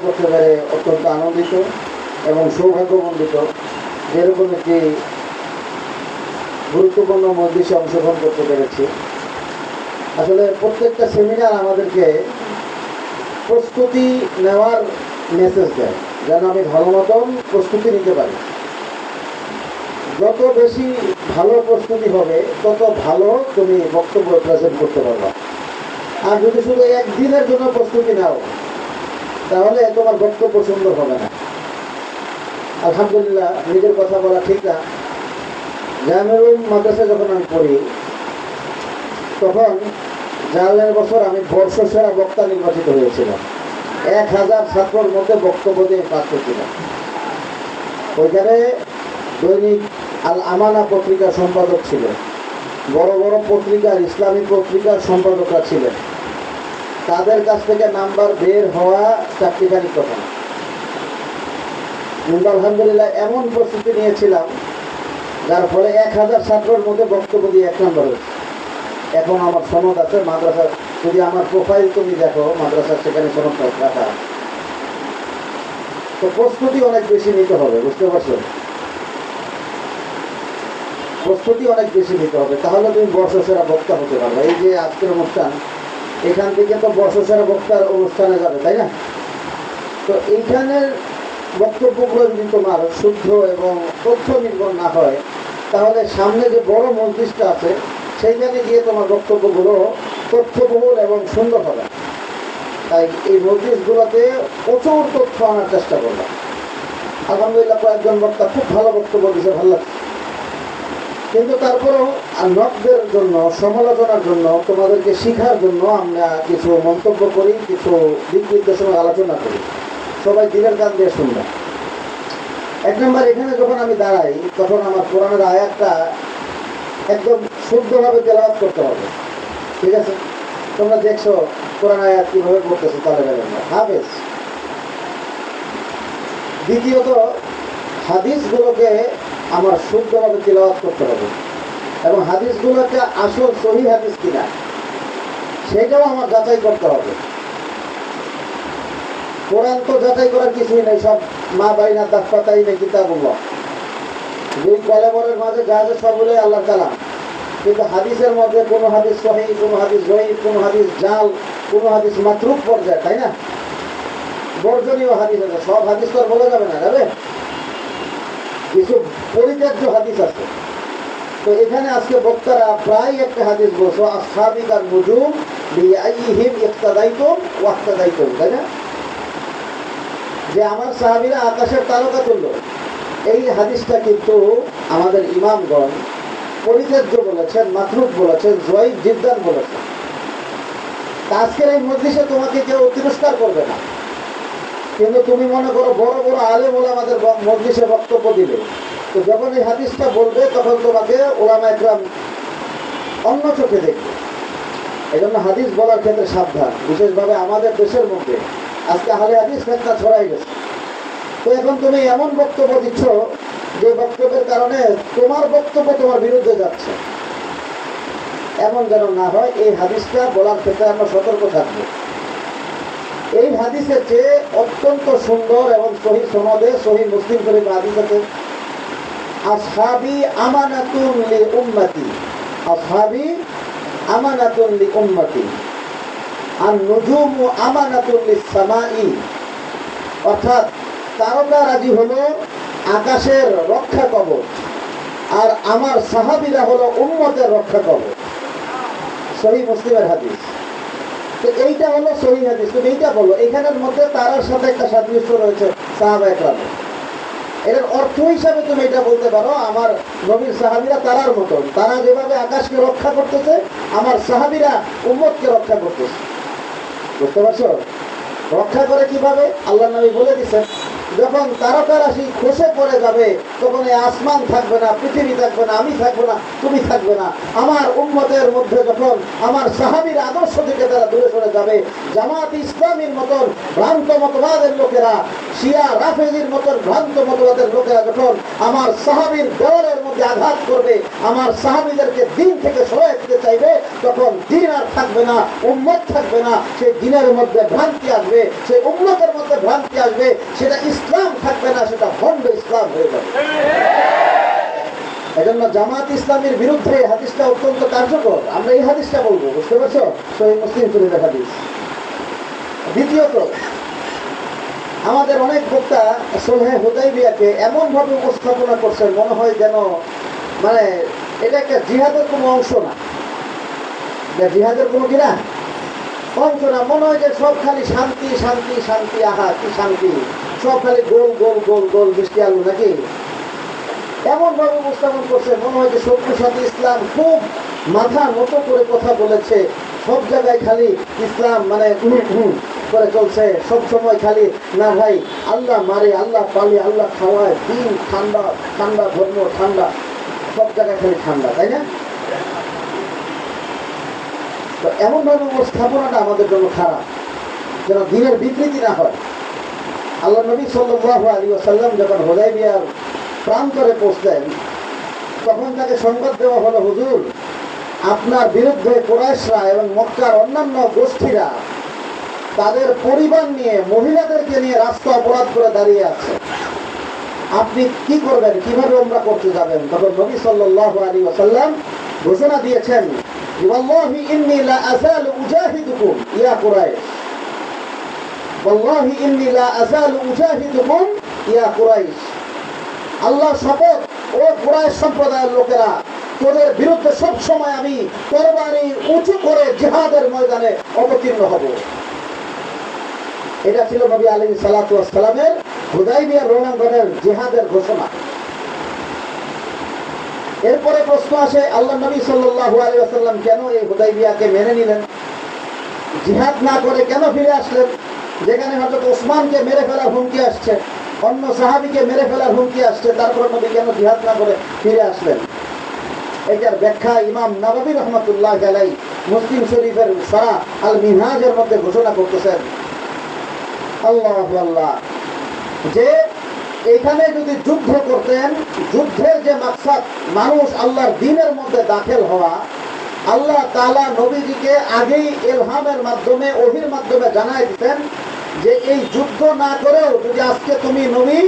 করতে পেরে অত্যন্ত আনন্দিত এবং সৌভাগ্যমণ্ডিত। যেরকম একটি গুরুত্বপূর্ণ মজলিসে অংশগ্রহণ করতে পেরেছি। আসলে প্রত্যেকটা সেমিনার আমাদেরকে প্রস্তুতি নেওয়ার মেসেজ দেয়, যেন আমি ভালো মতন প্রস্তুতি নিতে পারি। যত বেশি ভালো প্রস্তুতি হবে তত ভালো তুমি বক্তব্য প্রেজেন্ট করতে পারবা। আর যদি শুধু একদিনের জন্য প্রস্তুতি নাও তাহলে তোমার বক্তব্য সুন্দর হবে না। আলহামদুলিল্লাহ, নিজের কথা বলা ঠিক না। জামিউল মাদ্রাসায় যখন আমি পড়ি তখন জানালের বছর আমি বর্ষসেরা বক্তা নির্বাচিত হয়েছিলাম। 1000 ছাত্রের মধ্যে বক্তব্য দিয়ে পাস করছিলাম। ওইখানে দৈনিক আল আমানা পত্রিকার সম্পাদক ছিলেন, বড় বড় পত্রিকার ইসলামিক পত্রিকার সম্পাদকরা ছিলেন। তাদের কাছ থেকে নাম্বার বের হওয়া চাকরিখানি কথা। কিন্তু আলহামদুলিল্লাহ এমন প্রস্তুতি নিয়েছিলাম যার ফলে 1000 ছাত্রের মধ্যে বক্তব্য দিয়ে 1 নম্বর হয়েছে। এখন আমার সনদ আছে মাদ্রাসার, যদি আমার প্রোফাইল তুমি দেখো মাদ্রাসার, সেখানে সনদ রাখা। তো প্রস্তুতি অনেক বেশি নিতে হবে, বুঝতে পারছো? প্রস্তুতি অনেক বেশি নিতে হবে, তাহলে তুমি বর্ষসেরা বক্তা হতে পারবে। এই যে আজকের অনুষ্ঠান, এখান থেকে তো বর্ষসেরা বক্তার অনুষ্ঠানে যাবে, তাই না? তো এইখানের বক্তব্যগুলো যদি তোমার শুদ্ধ এবং তথ্য নির্ভর না হয় তাহলে সামনে যে বড় মজলিসটা আছে সেইখানে গিয়ে তোমার বক্তব্যগুলো তথ্যবহুল এবং সুন্দর হবে। তাই এই মজলিসগুলোতে প্রচুর তথ্য আনার চেষ্টা করবে। আলহামদুলিল্লাহ কয়েকজন বক্তা খুব ভালো বক্তব্য দিয়েছে, ভালো লাগছে। কিন্তু তারপরেও নকদের জন্য, সমালোচনার জন্য, তোমাদেরকে শিখার জন্য আমরা কিছু মন্তব্য করি, কিছু দিক নির্দেশনা আলোচনা করি। সবাই দিনের কান দিয়ে শুনবে। 1 নম্বর, এখানে যখন আমি দাঁড়াই তখন আমার কোরআনের আয়াতটা একদম শুদ্ধভাবে তেলাওয়াত করতে হবে, ঠিক আছে? তোমরা দেখছো কোরআন আয়াত কিভাবে পড়তেছে, তাহলে বেরোন না হাফেজ। দ্বিতীয়ত, হাদিসগুলোকে আমার শুদ্ধভাবে তেলাওয়াত করতে হবে এবং হাদিসগুলোকে আসল সহি হাদিস কিনা সেটাও আমার যাচাই করতে হবে। কোরআন তো যাচাই করার কিছুই নেই, সব মা বাইনা দাফাতাই নেই কিতাবুল্লাহ, 2 কলমের মাঝে যা আছে সবগুলোই আল্লাহর কালাম। কিন্তু হাদিসের মধ্যে কোনো হাদিস সহিহ, কোনো হাদিস জয়ীফ, কোনো হাদিস জাল, কোনো হাদিস মাতরুক পর্যায়ে, তাই না? বর্জনীয় হাদিস আছে, সব হাদিস তো আর বলা যাবে না, যাবে? কিছু পরিত্যাজ্য হাদিস আছে। তো এখানে আজকে বক্তারা প্রায় একটা হাদিস বলছো, আসহাবিকার নুজুম বিআইহিম ইক্তাদাইতুম ওয়াক্তাদাইতুম, তাই না? যে আমার সাহাবীরা আকাশের তারকা তুল্য। এই হাদিসটা কিন্তু আমাদের ইমামগণ পরিত্যাজ্য বলেছেন, মাতরুক বলেছেন, জয়ীফ জিদ্দান বলেছেন। আজকের এই মজলিসে তোমাকে কেউ তিরস্কার করবে না, কিন্তু তুমি মনে করো বড় বড় আলেম ওলামাদের মজলিসে বক্তব্য দিলে, তো যখন এই হাদিসটা বলবে তখন তোমাকে ওলামা একরাম অন্য চোখে দেখবে। এই জন্য হাদিস বলার ক্ষেত্রে সাবধান। বিশেষভাবে আমাদের দেশের মধ্যে আজকে আহলে হাদিস ফিতনা ছড়াই গেছে। তো এখন তুমি এমন বক্তব্য দিচ্ছ যে বক্তব্যের কারণে তোমার বক্তব্য তোমার বিরুদ্ধে যাচ্ছে, এমন যেন না হয়। এই হাদিসটা বলার ক্ষেত্রে আমরা সতর্ক থাকবো। এই হাদিসের চেয়ে অত্যন্ত সুন্দর এবং সহিহ সনদে, সহিহ মুসলিম শরীফ হাদিস আছে, আসহাবি আমানাতুন লি উম্মতি, আসহাবি আমানাতুন লি উম্মতি, আর নুজুমু আমানাতুন লিস সামাই। অর্থাৎ তারকা রাজি হলো আকাশের রক্ষা কবচ, আর আমার সাহাবীরা হলো উম্মতের রক্ষা কবচ। সহিহ মুসলিমের হাদিস। তো এইটা হলো সহিহ হাদিস। তুমি এইটা বলো, এখানের মধ্যে তারার সাথে একটা সাদৃশ্য রয়েছে সাহাবায়ে কেরামের। এর অর্থ হিসাবে তুমি এটা বলতে পারো, আমার নবীর সাহাবীরা তারার মতন, তারা যেভাবে আকাশকে রক্ষা করতেছে আমার সাহাবীরা উম্মতকে রক্ষা করতেছে। বুঝতে পারছো? রক্ষা করে কিভাবে? আল্লাহ নবী বলে দিচ্ছেন, যখন তারকা রাশি খসে পড়ে যাবে তখন এই আসমান থাকবে না, পৃথিবী থাকবে না, আমি থাকবো না, তুমি থাকবে না। আমার উম্মতের মধ্যে যখন আমার সাহাবীর আদর্শ থেকে তারা দূরে সরে যাবে, জামাত ইসলামীর মতন ভ্রান্ত মতবাদের লোকেরা, শিয়া রাফেজির মতন ভ্রান্ত মতবাদের লোকেরা যখন আমার সাহাবীর দেওয়ালের মধ্যে আঘাত করবে, আমার সাহাবীদেরকে দিন থেকে সরাই দিতে চাইবে, তখন দিন আর থাকবে না, উম্মত থাকবে না। সেই দিনের মধ্যে ভ্রান্তি আসবে, সেই উম্মতের মধ্যে ভ্রান্তি হয়ে যাবে। এজন্য জামাত ইসলামের বিরুদ্ধে হাদিসটা অত্যন্ত কার্যকর। আমরা এই হাদিসটা বলবো, বুঝতে পারছো? সহিহ মুসলিম শরীফের হাদিস। দ্বিতীয়ত, আমাদের অনেক বক্তা সুলহে হুদাইবিয়াকে এমন ভাবে উপস্থাপনা করছেন মনে হয় যেন মানে এটা একটা জিহাদের কোনো অংশ না, জিহাদের কোনো কিনা অংশ না। মনে হয় যে সব খালি শান্তি শান্তি শান্তি, আহা কি শান্তি, সব খালি গোল গোল গোল গোল বৃষ্টি আলু নাকি, এমন ভাবে উপস্থাপন করছে মনে হয় যে শত্রুর সাথে ইসলাম খুব মাথা মতো করে কথা বলেছে, সব জায়গায় খালি ইসলাম মানে করে চলছে, সব সময় খালি না ভাই আল্লাহ মারে, আল্লাহ পালে, আল্লাহ খাওয়ায়, দিন ঠান্ডা ঠান্ডা, ধর্ম ঠান্ডা, সব জায়গায় খালি ঠান্ডা, তাই না? তো এমন ভাবে উপস্থাপনাটা আমাদের জন্য খারাপ, যেন দিনের বিকৃতি না হয়। আল্লাহ নবী সাল্লাল্লাহু আলাইহি ওয়াসাল্লাম যখন হুদায়বিয়ার প্রান্তরে পৌঁছলেন তখন তাকে সংবাদ দেওয়া হলো, হুজুর আপনার বিরুদ্ধে কুরাইশরা এবং মক্কার অন্যান্য গোষ্ঠীরা তাদের পরিবার নিয়ে, মহিলাদেরকে নিয়ে রাস্তা অপরাধ করে দাঁড়িয়ে আছে, আপনি কি করবেন, কিভাবে উমরা করতে যাবেন? তখন নবী সাল্লাল্লাহু আলাইহি ওয়াসাল্লাম ঘোষণা দিয়েছেন, ওয়াল্লাহি ইন্নী লা আযালু উজাহিদুকুম ইয়া কুরাইশ, ওয়াল্লাহি ইন্নী লা আযালু উজাহিদুকুম ইয়া কুরাইশ, আল্লাহ শপথ ও কুরাইশ সম্প্রদায়ের লোকেরা, তোদের বিরুদ্ধে সব সময় আমি তরবারি উঁচু করে জিহাদের ময়দানে অবতীর্ণ হব। এটা ছিল নবী আলাইহিস সালাতু ওয়াস সালামের হুদায়বিয়ার রণাঙ্গনের জিহাদের ঘোষণা। এরপরে প্রশ্ন আসে, আল্লাহ নবী সাল্লাল্লাহু আলাইহি ওয়াসাল্লাম কেন এই হুদায়বিয়াকে মেনে নিলেন, জিহাদ না করে কেন ফিরে আসলেন? যেখানে হযরত ওসমানকে মেরে ফেলার হুমকি আসছে, অন্য সাহাবীকে মেরে ফেলার হুমকি আসছে, তারপর নবী কেন জিহাদ না করে ফিরে আসলেন? এটার ব্যাখ্যা ইমাম নাওয়াবী রাহমাতুল্লাহ আলাইহি মুসলিম শরীফের সূরা আল মিনহাজের মধ্যে ঘোষণা করতেছেন, আল্লাহু আল্লাহ, যে এখানে যদি যুদ্ধ করতেন, যুদ্ধের যে মাকসাদ মানুষ আল্লাহর দ্বীনের মধ্যে দাখিল হওয়া, আল্লাহ তাআলা নবীজিকে আগেই ইলহামের মাধ্যমে, ওহীর মাধ্যমে জানাই দিতেন যে এই যুদ্ধ না করেও যদি আজকে তুমি নবী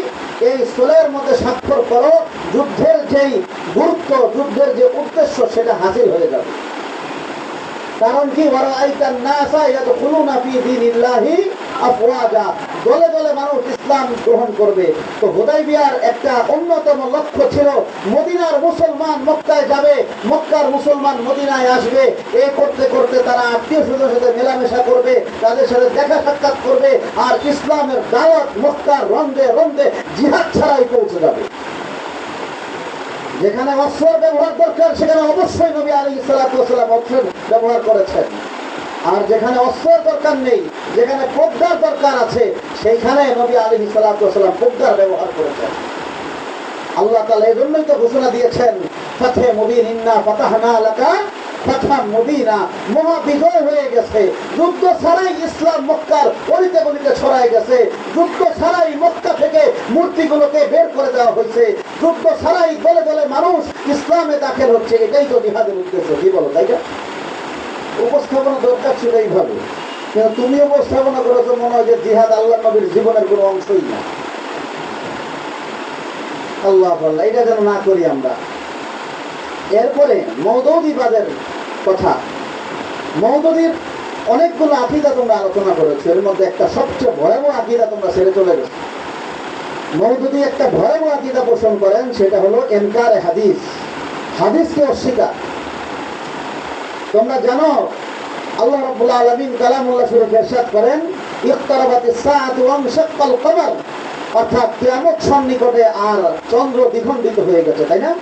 এই সুলহের মধ্যে স্বাক্ষর করো, যুদ্ধের যেই গুরুত্ব, যুদ্ধের যে উদ্দেশ্য সেটা হাসিল হয়ে যাবে। কারণ কি, ওয়ারাআইতান নাসা ইয়াদখুলুনা ফি দীনিল্লাহি আফওয়াজা, দলে দলে মানুষ ইসলাম গ্রহণ করবে। তো হুদায়বিয়ার একটা অন্যতম লক্ষ্য ছিল মদিনার মুসলমান মক্কায় যাবে, মক্কার মুসলমান মদিনায় আসবে, এই করতে করতে তারা আত্মীয় স্বজনের সাথে মেলামেশা করবে, তাদের সাথে দেখা সাক্ষাৎ করবে, আর ইসলামের দাওয়াত মক্কার রন্ধে রন্ধে জিহাদ ছাড়াই পৌঁছে যাবে। যেখানে অস্ত্রের ব্যবহার দরকার সেখানে অবশ্যই নবী আলাইহিস সালাতু ওয়াস সালাম অস্ত্রের ব্যবহার করেছেন, আর যেখানে অস্ত্রের দরকার নেই, যেখানে প্রজ্ঞার দরকার আছে, সেইখানে নবী আলাইহিস সালাতু ওয়াস সালাম প্রজ্ঞার ব্যবহার করেছেন। আল্লাহ তাআলা এই জন্যই তো ঘোষণা দিয়েছেন, ফাতহে মুবিন, ইন্না ফাতাহনা লাকা ফাতহাম মুবিনা, মহা বিজয় হয়ে গেছে। যুদ্ধ ছাড়াই ইসলাম মক্কার অলিতে গলিতে ছড়ায় গেছে, যুদ্ধ ছাড়াই মক্কা থেকে মূর্তিগুলোকে বের করে দেওয়া হয়েছে, যুদ্ধ ছাড়াই দলে দলে মানুষ ইসলামে দাখিল হচ্ছে। এটাই তো জিহাদের উদ্দেশ্য, কি বলো, তাই না? উপস্থাপনা দরকার ছিল এইভাবে, কিন্তু তুমি উপস্থাপনা করেছো মনে হয় যে জিহাদ আল্লাহ নবীর জীবনের কোনো অংশই না। আল্লাহ আল্লাহ, এটা যেন না করি আমরা। এরপরে মওদুদীবাদের কথা, মওদুদীর অনেকগুলো আকীদা তোমরা আলোচনা করেছো, এর মধ্যে একটা সবচেয়ে ভয়াবহ আকীদা তোমরা ছেড়ে চলে গেছো। মওদুদী একটা ভয়াবহ আকীদা পোষণ করেন, সেটা হলো ইনকারে হাদিস, হাদিসকে অস্বীকার। তোমরা জানো আল্লাহ রাব্বুল আলামিন কালামুল্লাহ শরীফে ইরশাদ করেন, ইকতারাবাতিস সাআতু ওয়ানশাক্কাল কমর, অর্থাৎ কিয়ামত সন্নিকটে আর চন্দ্র দ্বিখণ্ডিত হয়ে গেছে, তাই না?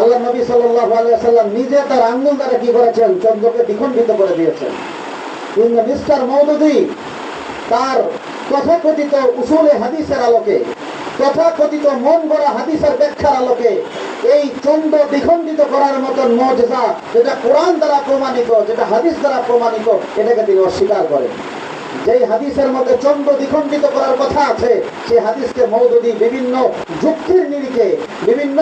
আল্লাহ নবী সাল্লাল্লাহু আলাইহি ওয়াসাল্লাম নিজে তার আঙ্গুল দ্বারা কি করেছেন, চন্দ্রকে দ্বিখণ্ডিত করে দিয়েছেন। কিন্তু মিস্টার মওদুদী তার তথাকথিত উসুলে হাদিসের আলোকে, তথাকথিত মন গড়া হাদিসের ব্যাখ্যার আলোকে এই চন্দ্র দ্বিখণ্ডিত করার মতন মুজিজা, যেটা কোরআন দ্বারা প্রমাণিত, যেটা হাদিস দ্বারা প্রমাণিত, এটাকে তিনি অস্বীকার করেন। যেই হাদিসের মধ্যে চন্দ্র দ্বিখণ্ডিত করার কথা আছে, সেই হাদিসকে মওদুদী বিভিন্ন যুক্তির নিরিখে, বিভিন্ন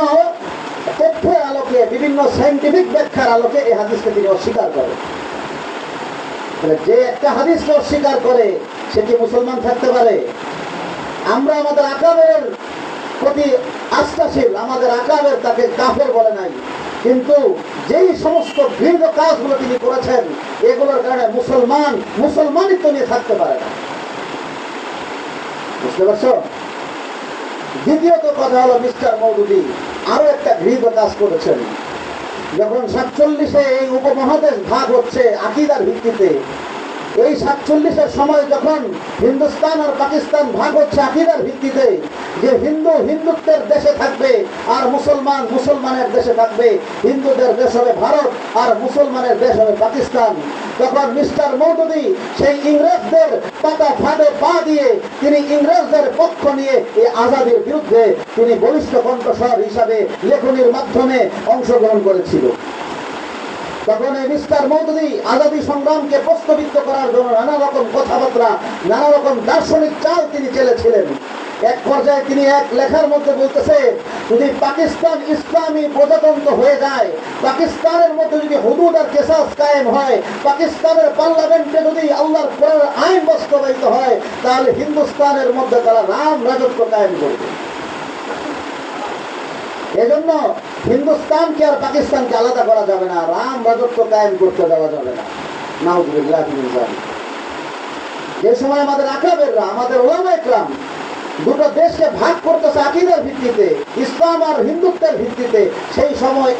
তথ্যের আলোকে, বিভিন্ন সায়েন্টিফিক ব্যাখ্যার আলোকে এই হাদিসকে তিনি অস্বীকার করেন। যে একটা হাদিসকে অস্বীকার করে সে কি মুসলমান থাকতে পারে? আমরা আমাদের আকাবের প্রতি আস্থাশীল আমাদের আকাবের তাকে কাফের বলে নাই, কিন্তু যেই সমস্ত ঘৃণিত কাজগুলো তিনি করেছেন এগুলোর কারণে মুসলমানিত্ব নিয়ে থাকতে পারে না। বুঝতে পারছো? দ্বিতীয়ত কথা হলো মিস্টার মওদুদী আরো একটা ঘৃণিত কাজ করেছেন। যখন 47-এ এই উপমহাদেশ ভাগ হচ্ছে আকীদার ভিত্তিতে, এই 47-এর সময় যখন হিন্দুস্তান আর পাকিস্তান ভাগ হচ্ছে আকীদার ভিত্তিতে, যে হিন্দু হিন্দুত্বের দেশে থাকবে আর মুসলমান মুসলমানের দেশে থাকবে, হিন্দুদের দেশ হবে ভারত আর মুসলমানের দেশ হবে পাকিস্তান, তখন মিস্টার মওদুদী সেই ইংরেজদের পাতা ফাঁদে পা দিয়ে তিনি ইংরেজদের পক্ষ নিয়ে এই আজাদির বিরুদ্ধে তিনি বলিষ্ঠ কণ্ঠস্বর হিসাবে লেখনির মাধ্যমে অংশগ্রহণ করেছিল। তখন এই মিস্টার মওদুদী আজাদী সংগ্রামকে প্রশ্নবিদ্ধ করার জন্য নানা রকম কথাবার্তা, নানা রকম দার্শনিক চাল তিনি চেলেছিলেন। এক পর্যায়ে তিনি এক লেখার মধ্যে বলতেছে, যদি পাকিস্তান ইসলামী প্রজাতন্ত্র হয়ে যায়, পাকিস্তানের মধ্যে যদি হুদুদ আর কেসাস কায়েম হয়, পাকিস্তানের পার্লামেন্টে যদি আল্লাহর কোরআনের আইন বাস্তবায়িত হয়, তাহলে হিন্দুস্তানের মধ্যে তারা রাম রাজত্ব কায়েম করবে। এজন্য হিন্দুস্তানকে আর পাকিস্তানকে আলাদা করা যাবে না, রাম রাজত্ব কায়েম করতে দেওয়া যাবে না। নাউযুবিল্লাহ মিন যালিক। যে সময় আমাদের আকাবেররা, আমাদের উলামায়ে কেরাম দুটো দেশকে ভাগ করতেছে আকীদার ভিত্তিতে, ইসলাম আর হিন্দুত্বের ভিত্তিতে, সেই সময়